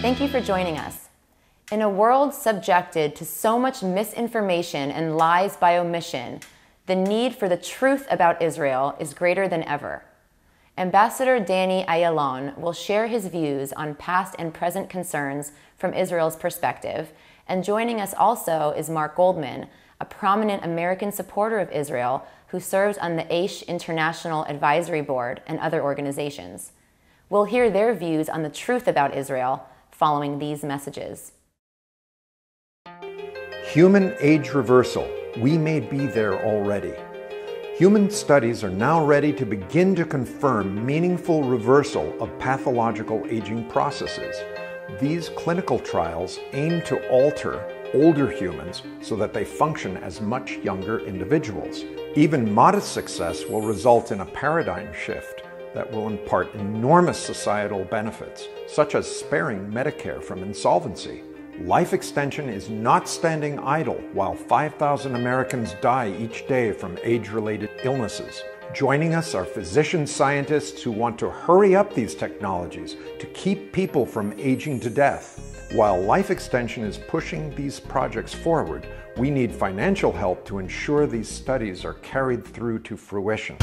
Thank you for joining us. In a world subjected to so much misinformation and lies by omission, the need for the truth about Israel is greater than ever. Ambassador Danny Ayalon will share his views on past and present concerns from Israel's perspective, and joining us also is Marc Goldman, a prominent American supporter of Israel who serves on the Aish International Advisory Board and other organizations. We'll hear their views on the truth about Israel following these messages. Human age reversal. We may be there already. Human studies are now ready to begin to confirm meaningful reversal of pathological aging processes. These clinical trials aim to alter older humans so that they function as much younger individuals. Even modest success will result in a paradigm shift that will impart enormous societal benefits, such as sparing Medicare from insolvency. Life extension is not standing idle while 5,000 Americans die each day from age-related illnesses. Joining us are physician scientists who want to hurry up these technologies to keep people from aging to death. While life extension is pushing these projects forward, we need financial help to ensure these studies are carried through to fruition.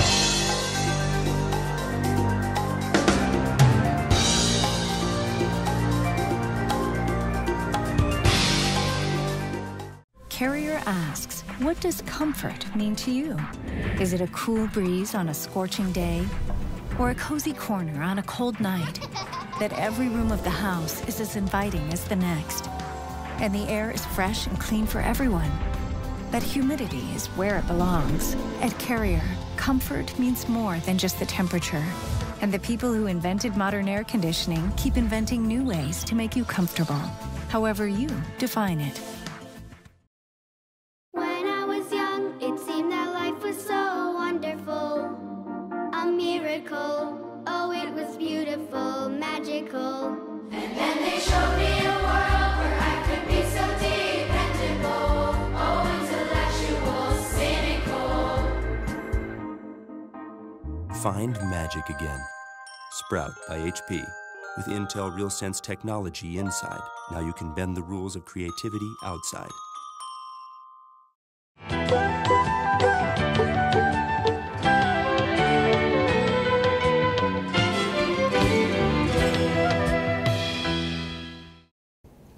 Carrier asks, what does comfort mean to you? Is it a cool breeze on a scorching day? Or a cozy corner on a cold night? That every room of the house is as inviting as the next. And the air is fresh and clean for everyone. That humidity is where it belongs. At Carrier, comfort means more than just the temperature. And the people who invented modern air conditioning keep inventing new ways to make you comfortable, however you define it. Oh, it was beautiful, magical. And then they showed me a world where I could be so dependable. Oh, intellectual, cynical. Find magic again. Sprout by HP. With Intel RealSense technology inside, now you can bend the rules of creativity outside.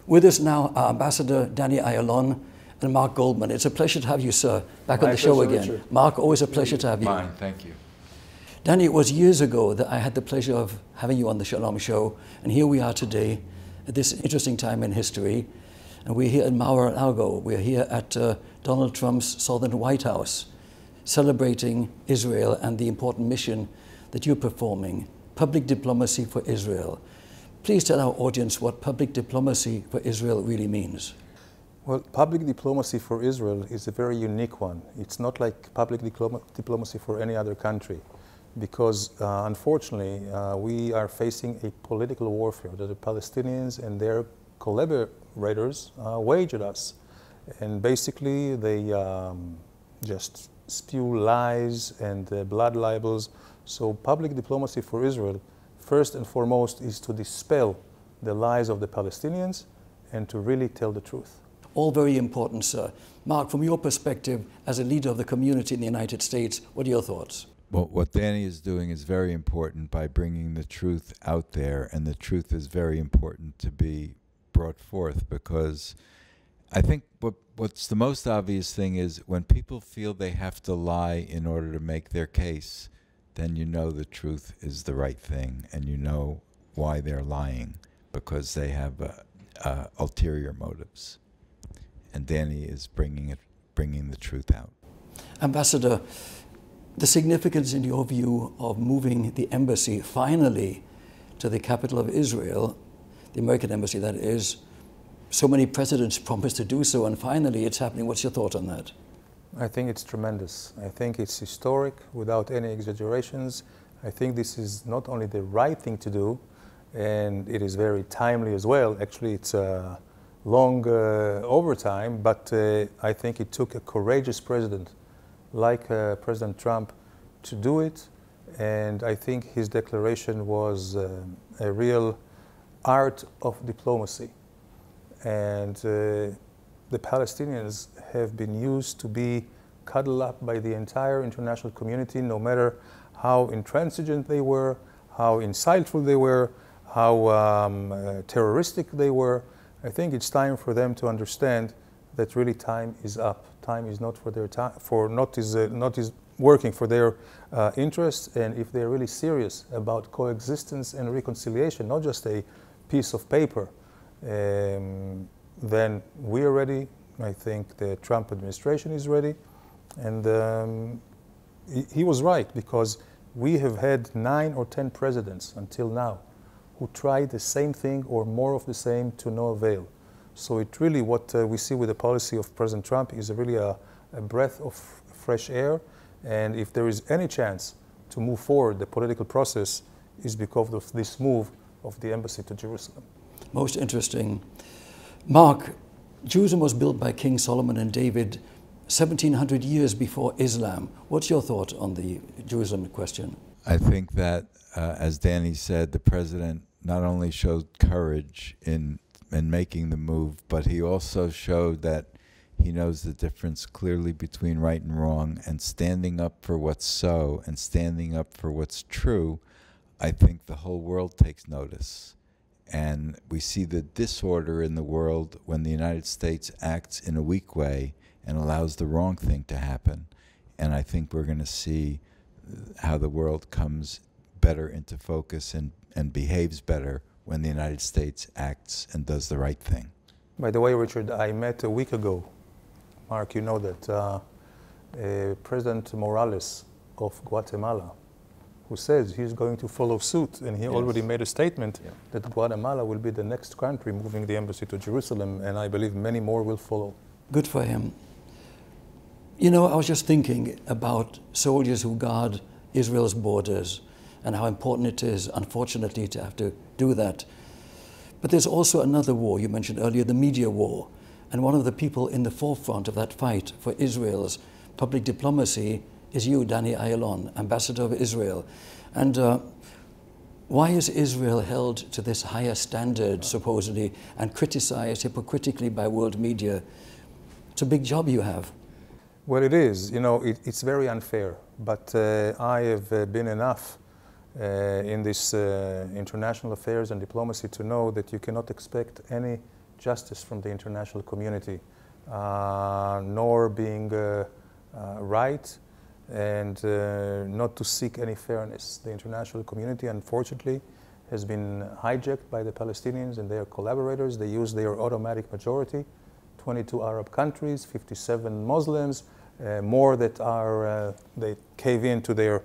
With us now are Ambassador Danny Ayalon and Marc Goldman. It's a pleasure to have you, sir, back on the show again. Richard. Marc, always a pleasure to have you. Mine, thank you. Danny, it was years ago that I had the pleasure of having you on the Shalom show, and here we are today at this interesting time in history. And we're here in Lago. We're here at Donald Trump's Southern White House, celebrating Israel and the important mission that you're performing, public diplomacy for Israel. Please tell our audience what public diplomacy for Israel really means. Well, public diplomacy for Israel is a very unique one. It's not like public diplomacy for any other country, because unfortunately we are facing a political warfare that the Palestinians and their collaborators wage at us. And basically they just spew lies and blood libels. So public diplomacy for Israel, first and foremost, is to dispel the lies of the Palestinians and to really tell the truth. All very important, sir. Marc, from your perspective as a leader of the community in the United States, what are your thoughts? Well, what Danny is doing is very important by bringing the truth out there, and the truth is very important to be brought forth, because I think what's the most obvious thing is when people feel they have to lie in order to make their case, then you know the truth is the right thing, and you know why they're lying, because they have ulterior motives. And Danny is bringing the truth out. Ambassador, the significance in your view of moving the embassy finally to the capital of Israel, the American embassy that is, so many presidents promised to do so, and finally it's happening. What's your thought on that? I think it's tremendous. I think it's historic without any exaggerations. I think this is not only the right thing to do, and it is very timely as well. Actually, it's long overtime, but I think it took a courageous president like President Trump to do it, and I think his declaration was a real art of diplomacy. And the Palestinians have been used to be cuddled up by the entire international community, no matter how intransigent they were, how insightful they were, how terroristic they were. I think it's time for them to understand that really time is up. Time is not for their time, not is working for their interests. And if they're really serious about coexistence and reconciliation, not just a piece of paper, then we are ready. I think the Trump administration is ready. And he was right, because we have had 9 or 10 presidents until now who tried the same thing or more of the same to no avail. So it really, what we see with the policy of President Trump is really a breath of fresh air. And if there is any chance to move forward, the political process is because of this move of the embassy to Jerusalem. Most interesting. Marc, Jerusalem was built by King Solomon and David 1700 years before Islam. What's your thought on the Jerusalem question? I think that, as Danny said, the president not only showed courage in making the move, but he also showed that he knows the difference clearly between right and wrong, and standing up for what's so and standing up for what's true. I think the whole world takes notice. And we see the disorder in the world when the United States acts in a weak way and allows the wrong thing to happen. And I think we're going to see how the world comes better into focus and behaves better when the United States acts and does the right thing. By the way, Richard, I met a week ago, Marc, you know that President Morales of Guatemala, who says he's going to follow suit, and he already made a statement that Guatemala will be the next country moving the embassy to Jerusalem, and I believe many more will follow. Good for him. You know, I was just thinking about soldiers who guard Israel's borders and how important it is, unfortunately, to have to do that. But there's also another war. You mentioned earlier the media war. And one of the people in the forefront of that fight for Israel's public diplomacy is you, Danny Ayalon, ambassador of Israel. And why is Israel held to this higher standard, supposedly, and criticized hypocritically by world media? It's a big job you have. Well, it is. You know, it's very unfair. But I have been enough in this international affairs and diplomacy to know that you cannot expect any justice from the international community, nor being right, and not to seek any fairness. The international community, unfortunately, has been hijacked by the Palestinians and their collaborators. They use their automatic majority, 22 Arab countries, 57 Muslims, more that are, they cave in to their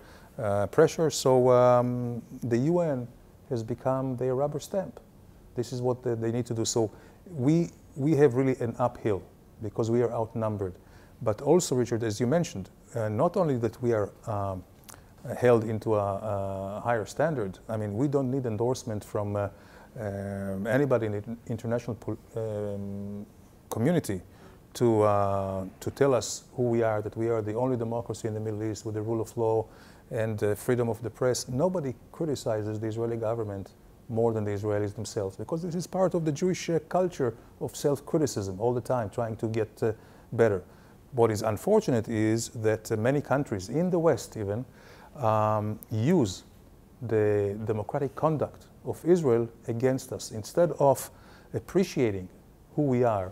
pressure. So the UN has become their rubber stamp. This is what they need to do. So we have really an uphill because we are outnumbered. But also, Richard, as you mentioned, not only that we are held into a higher standard. I mean, we don't need endorsement from anybody in the international community to tell us who we are, that we are the only democracy in the Middle East with the rule of law and freedom of the press. Nobody criticizes the Israeli government more than the Israelis themselves, because this is part of the Jewish culture of self-criticism all the time, trying to get better. What is unfortunate is that many countries in the West even use the democratic conduct of Israel against us. Instead of appreciating who we are,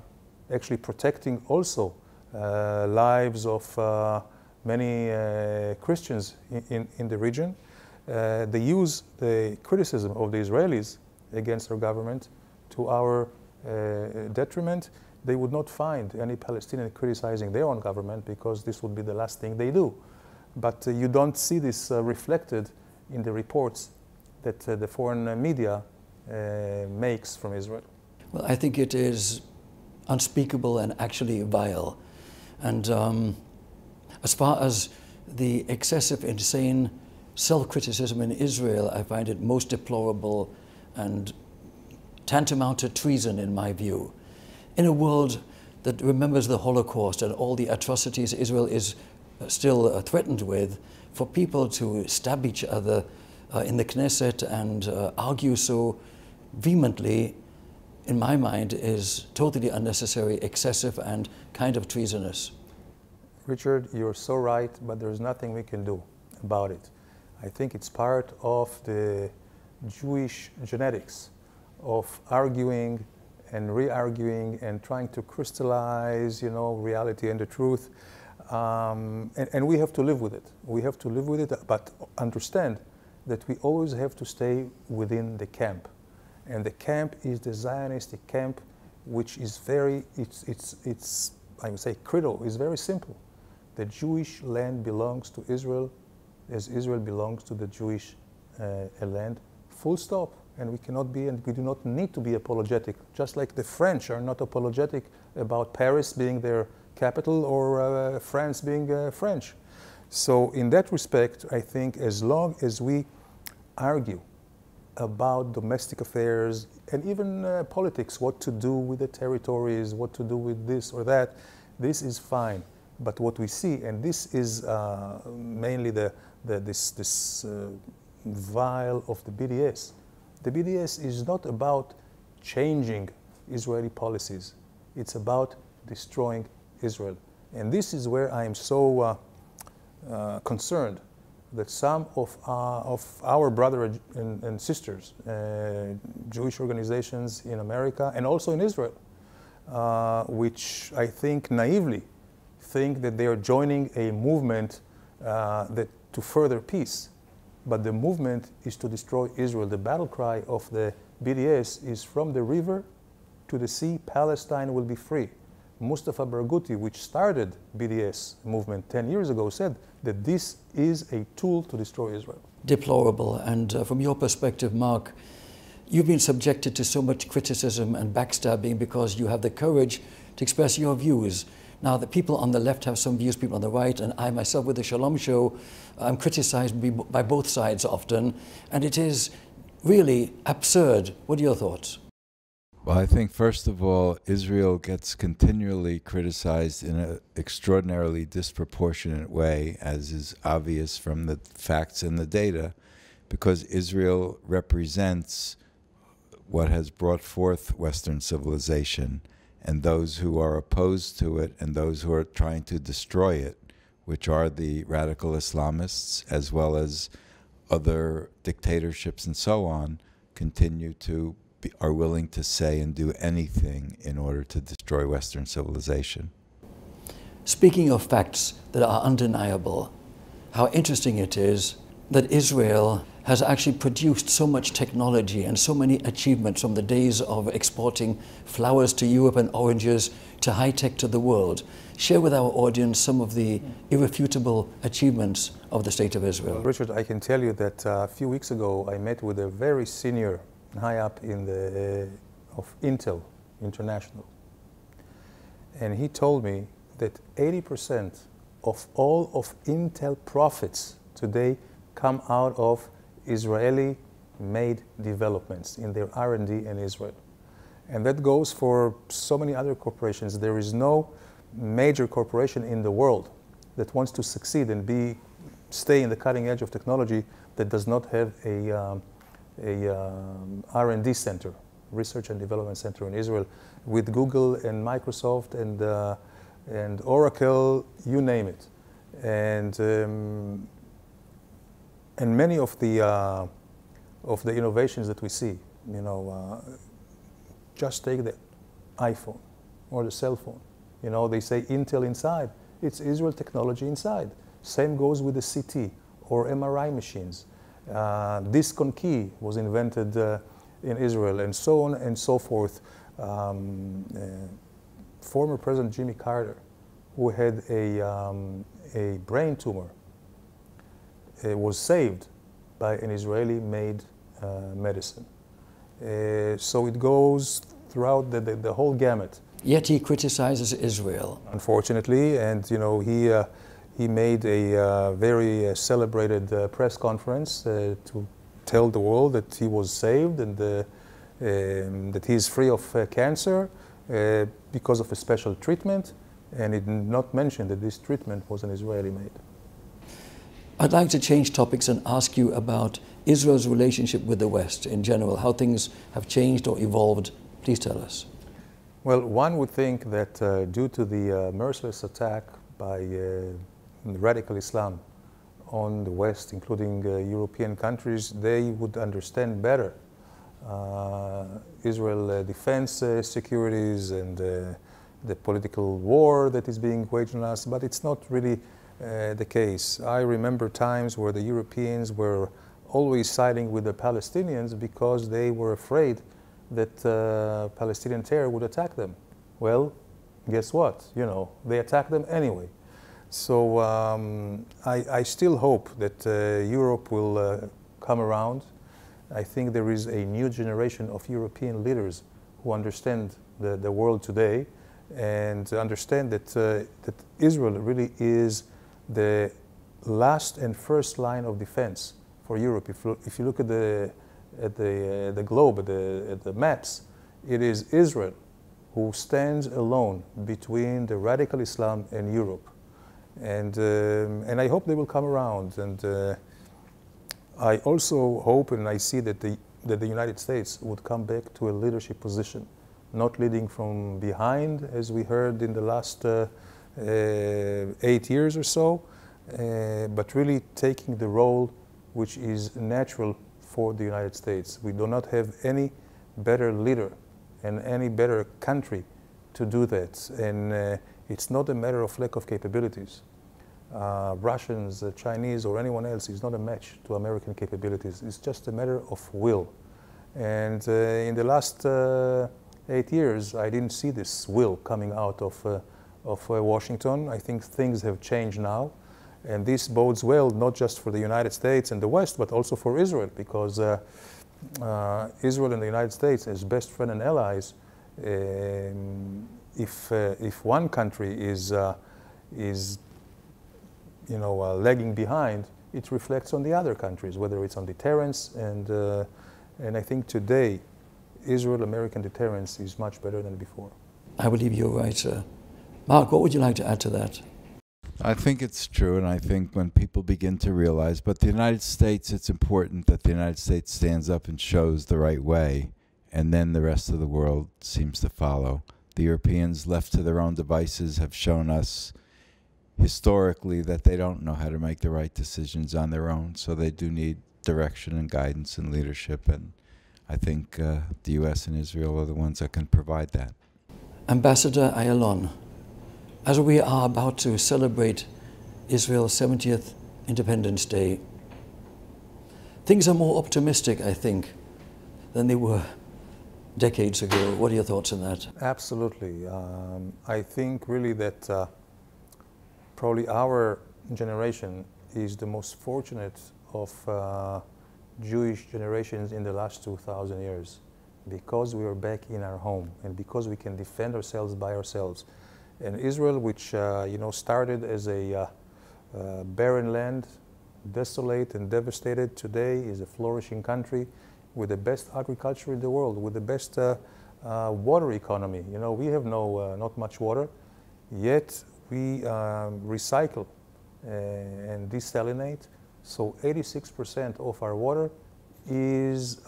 actually protecting also lives of many Christians in the region, they use the criticism of the Israelis against our government to our detriment. They would not find any Palestinian criticizing their own government because this would be the last thing they do. But you don't see this reflected in the reports that the foreign media makes from Israel. Well, I think it is unspeakable and actually vile. And as far as the excessive, insane self-criticism in Israel, I find it most deplorable and tantamount to treason in my view. In a world that remembers the Holocaust and all the atrocities Israel is still threatened with, for people to stab each other in the Knesset and argue so vehemently, in my mind, is totally unnecessary, excessive, and kind of treasonous. Richard, you're so right, but there's nothing we can do about it. I think it's part of the Jewish genetics of arguing and re-arguing and trying to crystallize, reality and the truth. And we have to live with it. We have to live with it, but understand that we always have to stay within the camp. And the camp is the Zionistic camp, which is very, I would say, credo is very simple. The Jewish land belongs to Israel as Israel belongs to the Jewish land, full stop. And we cannot be, and we do not need to be apologetic, just like the French are not apologetic about Paris being their capital or France being French. So in that respect, I think as long as we argue about domestic affairs and even politics, what to do with the territories, what to do with this or that, this is fine. But what we see, and this is mainly this vial of the BDS. The BDS is not about changing Israeli policies. It's about destroying Israel. And this is where I am so concerned that some of our brothers and sisters, Jewish organizations in America and also in Israel, which I think naively think that they are joining a movement to further peace. But the movement is to destroy Israel. The battle cry of the BDS is from the river to the sea, Palestine will be free. Mustafa Barghouti, which started BDS movement 10 years ago, said that this is a tool to destroy Israel. Deplorable. And from your perspective, Marc, you've been subjected to so much criticism and backstabbing because you have the courage to express your views. Now, the people on the left have some views, people on the right, and I myself with the Shalom show, I'm criticized by both sides often, and it is really absurd. What are your thoughts? Well, I think, first of all, Israel gets continually criticized in an extraordinarily disproportionate way, as is obvious from the facts and the data, because Israel represents what has brought forth Western civilization, and those who are opposed to it and those who are trying to destroy it, which are the radical Islamists as well as other dictatorships and so on, are willing to say and do anything in order to destroy Western civilization. Speaking of facts that are undeniable, how interesting it is that Israel has actually produced so much technology and so many achievements from the days of exporting flowers to Europe and oranges to high-tech to the world. Share with our audience some of the irrefutable achievements of the State of Israel. Richard, I can tell you that a few weeks ago I met with a very senior high up in of Intel International. And he told me that 80% of all of Intel profits today come out of Israeli-made developments in their R&D in Israel. And that goes for so many other corporations. There is no major corporation in the world that wants to succeed and stay in the cutting edge of technology that does not have a R&D center, research and development center in Israel, with Google and Microsoft and Oracle, you name it. And many of the innovations that we see, just take the iPhone or the cell phone. They say Intel inside. It's Israel technology inside. Same goes with the CT or MRI machines. Disk on key was invented in Israel, and so on and so forth. Former President Jimmy Carter, who had a brain tumor, was saved by an Israeli-made medicine. So it goes throughout the whole gamut. Yet he criticizes Israel. Unfortunately, and he made a very celebrated press conference to tell the world that he was saved and that he is free of cancer because of a special treatment, and he did not mention that this treatment was an Israeli-made. I'd like to change topics and ask you about Israel's relationship with the West in general, how things have changed or evolved. Please tell us. Well, one would think that due to the merciless attack by radical Islam on the West, including European countries, they would understand better Israel defense securities and the political war that is being waged on us, but it's not really the case. I remember times where the Europeans were always siding with the Palestinians because they were afraid that Palestinian terror would attack them. Well, guess what? You know, they attacked them anyway. So I still hope that Europe will come around. I think there is a new generation of European leaders who understand the world today and understand that, that Israel really is the last and first line of defense for Europe. If you look at the globe, at the maps, it is Israel who stands alone between the radical Islam and Europe. And I hope they will come around. And I also hope and I see that the United States would come back to a leadership position, not leading from behind, as we heard in the last 8 years or so, but really taking the role which is natural for the United States. We do not have any better leader and any better country to do that. And it's not a matter of lack of capabilities. Russians, Chinese, or anyone else is not a match to American capabilities. It's just a matter of will. And in the last 8 years, I didn't see this will coming out of Washington. I think things have changed now. And this bodes well, not just for the United States and the West, but also for Israel, because Israel and the United States, as best friend and allies, if one country is lagging behind, it reflects on the other countries, whether it's on deterrence, and I think today Israel-American deterrence is much better than before. I believe you're right, sir. Marc, what would you like to add to that? I think it's true, and I think when people begin to realize, but the United States, it's important that the United States stands up and shows the right way, and then the rest of the world seems to follow. The Europeans, left to their own devices, have shown us historically that they don't know how to make the right decisions on their own, so they do need direction and guidance and leadership, and I think the U.S. and Israel are the ones that can provide that. Ambassador Ayalon, as we are about to celebrate Israel's 70th Independence Day, things are more optimistic, I think, than they were decades ago. What are your thoughts on that? Absolutely. I think really that probably our generation is the most fortunate of Jewish generations in the last 2,000 years, because we are back in our home and because we can defend ourselves by ourselves. And Israel, which started as a barren land, desolate and devastated, today is a flourishing country with the best agriculture in the world, with the best water economy. You know, we have not much water, yet we recycle and desalinate. So 86% of our water is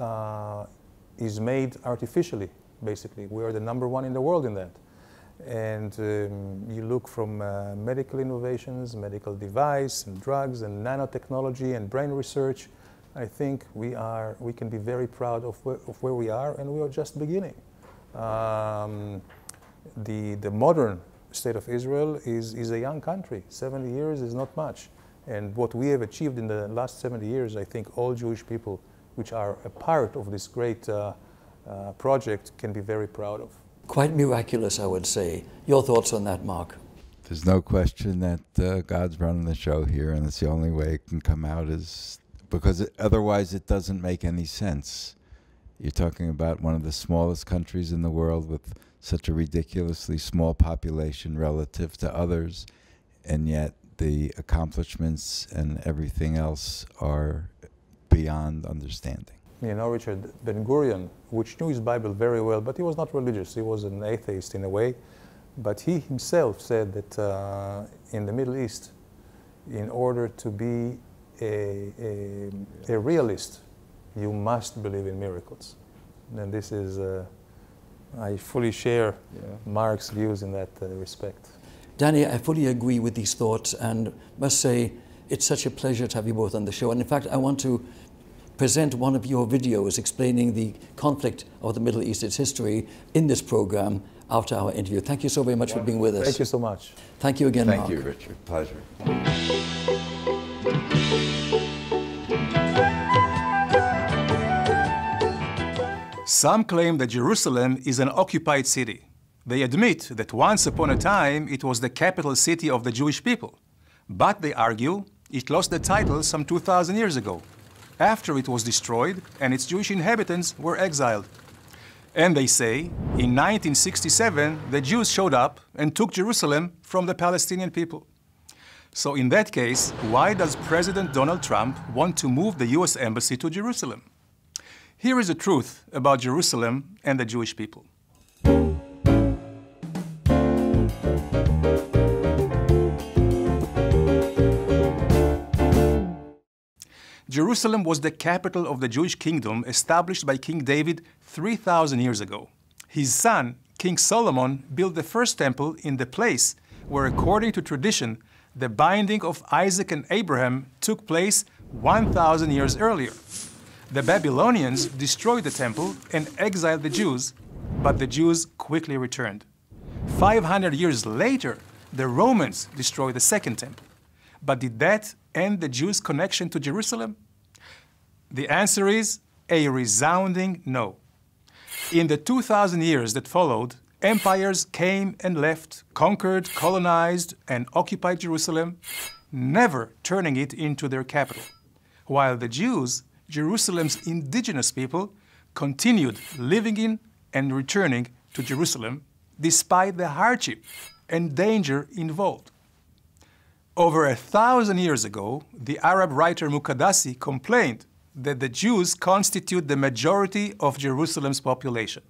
made artificially, basically. We are the #1 in the world in that. And you look from medical innovations, medical device, and drugs, and nanotechnology, and brain research. I think we can be very proud of where we are, and we are just beginning. The modern state of Israel is a young country. 70 years is not much. And what we have achieved in the last 70 years, I think all Jewish people which are a part of this great project can be very proud of. Quite miraculous, I would say. Your thoughts on that, Marc? There's no question that God's running the show here, and it's the only way it can come out, is because otherwise it doesn't make any sense. You're talking about one of the smallest countries in the world with such a ridiculously small population relative to others, and yet the accomplishments and everything else are beyond understanding. You know, Richard, Ben-Gurion, which knew his Bible very well, but he was not religious. He was an atheist in a way. But he himself said that in the Middle East, in order to be a realist, you must believe in miracles. And this is, I fully share Marc's views in that respect. Danny, I fully agree with these thoughts and must say it's such a pleasure to have you both on the show. And in fact, I want to present one of your videos explaining the conflict of the Middle East, its history, in this program after our interview. Thank you so very much for being with us. Thank you so much. Thank you again, Marc. Thank you, Richard. Pleasure. Some claim that Jerusalem is an occupied city. They admit that once upon a time it was the capital city of the Jewish people. But they argue it lost the title some 2,000 years ago, after it was destroyed and its Jewish inhabitants were exiled. And they say, in 1967, the Jews showed up and took Jerusalem from the Palestinian people. So in that case, why does President Donald Trump want to move the US Embassy to Jerusalem? Here is the truth about Jerusalem and the Jewish people. Jerusalem was the capital of the Jewish kingdom established by King David 3,000 years ago. His son, King Solomon, built the first temple in the place where, according to tradition, the binding of Isaac and Abraham took place 1,000 years earlier. The Babylonians destroyed the temple and exiled the Jews, but the Jews quickly returned. 500 years later, the Romans destroyed the second temple. But did that end the Jews' connection to Jerusalem? The answer is a resounding no. In the 2,000 years that followed, empires came and left, conquered, colonized, and occupied Jerusalem, never turning it into their capital, while the Jews, Jerusalem's indigenous people, continued living in and returning to Jerusalem despite the hardship and danger involved. Over 1,000 years ago, the Arab writer Muqaddasi complained that the Jews constitute the majority of Jerusalem's population.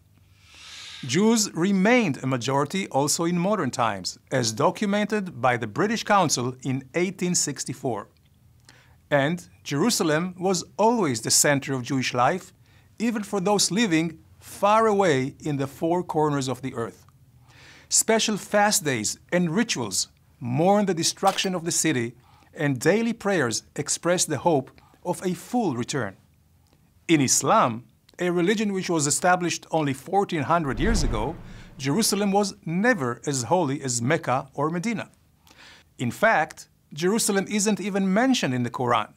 Jews remained a majority also in modern times, as documented by the British Council in 1864. And Jerusalem was always the center of Jewish life, even for those living far away in the four corners of the earth. Special fast days and rituals mourn the destruction of the city, and daily prayers express the hope of a full return. In Islam, a religion which was established only 1,400 years ago, Jerusalem was never as holy as Mecca or Medina. In fact, Jerusalem isn't even mentioned in the Quran.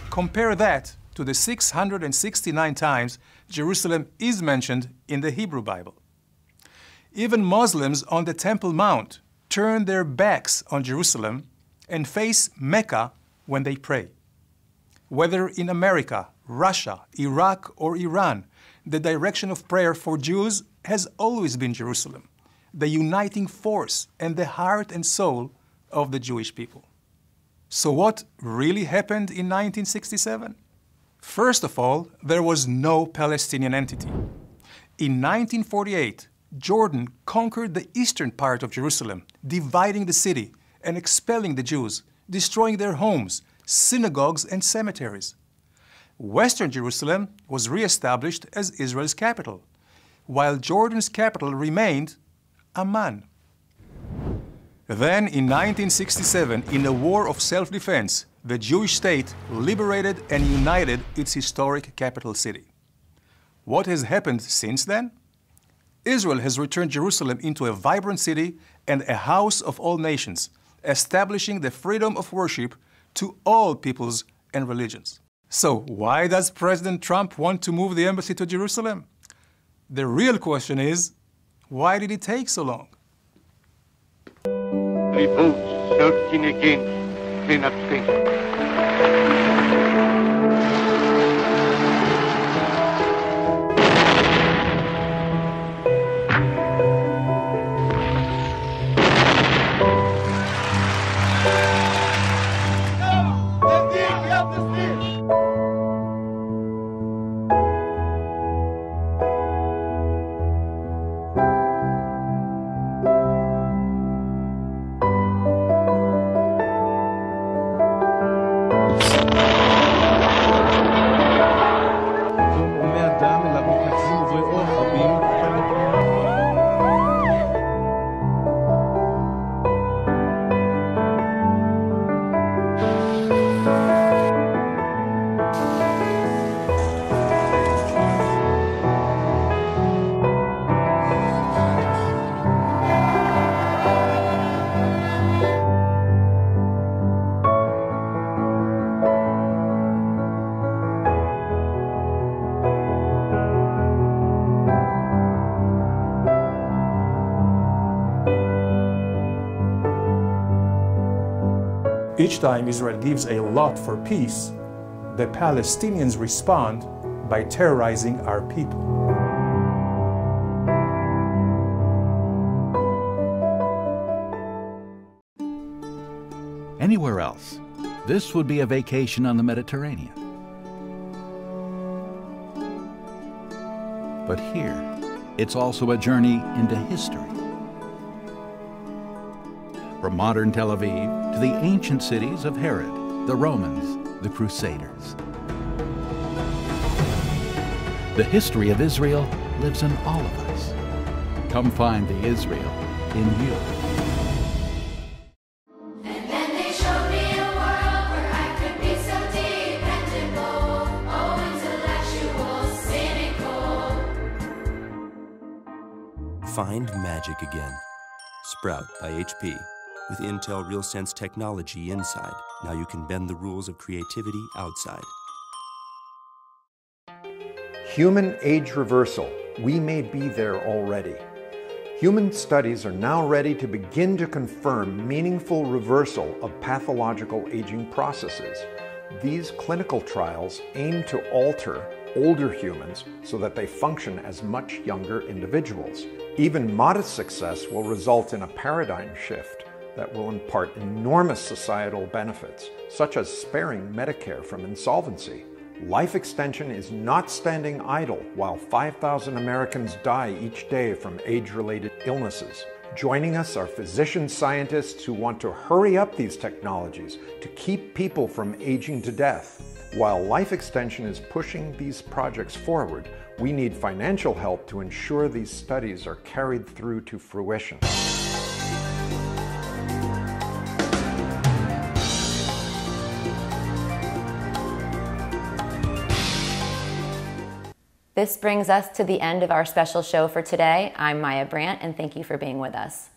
Compare that to the 669 times Jerusalem is mentioned in the Hebrew Bible. Even Muslims on the Temple Mount turn their backs on Jerusalem and face Mecca when they pray. Whether in America, Russia, Iraq, or Iran, the direction of prayer for Jews has always been Jerusalem, the uniting force and the heart and soul of the Jewish people. So what really happened in 1967? First of all, there was no Palestinian entity. In 1948, Jordan conquered the eastern part of Jerusalem, dividing the city and expelling the Jews, destroying their homes, synagogues, and cemeteries. Western Jerusalem was re-established as Israel's capital, while Jordan's capital remained Amman. Then, in 1967, in a war of self-defense, the Jewish state liberated and united its historic capital city. What has happened since then? Israel has returned Jerusalem into a vibrant city and a house of all nations, establishing the freedom of worship to all peoples and religions. So why does President Trump want to move the embassy to Jerusalem? The real question is, why did it take so long? Revolt 13 against, 10 abstain. Each time Israel gives a lot for peace, the Palestinians respond by terrorizing our people. Anywhere else, this would be a vacation on the Mediterranean. But here, it's also a journey into history. From modern Tel Aviv to the ancient cities of Herod, the Romans, the Crusaders. The history of Israel lives in all of us. Come find the Israel in you. And then they showed me a world where I could be so dependable, oh intellectual, cynical. Find magic again. Sprout by HP. With Intel RealSense technology inside, now you can bend the rules of creativity outside. Human age reversal. We may be there already. Human studies are now ready to begin to confirm meaningful reversal of pathological aging processes. These clinical trials aim to alter older humans so that they function as much younger individuals. Even modest success will result in a paradigm shift that will impart enormous societal benefits, such as sparing Medicare from insolvency. Life extension is not standing idle while 5,000 Americans die each day from age-related illnesses. Joining us are physician scientists who want to hurry up these technologies to keep people from aging to death. While life extension is pushing these projects forward, we need financial help to ensure these studies are carried through to fruition. This brings us to the end of our special show for today. I'm Maya Brandt, and thank you for being with us.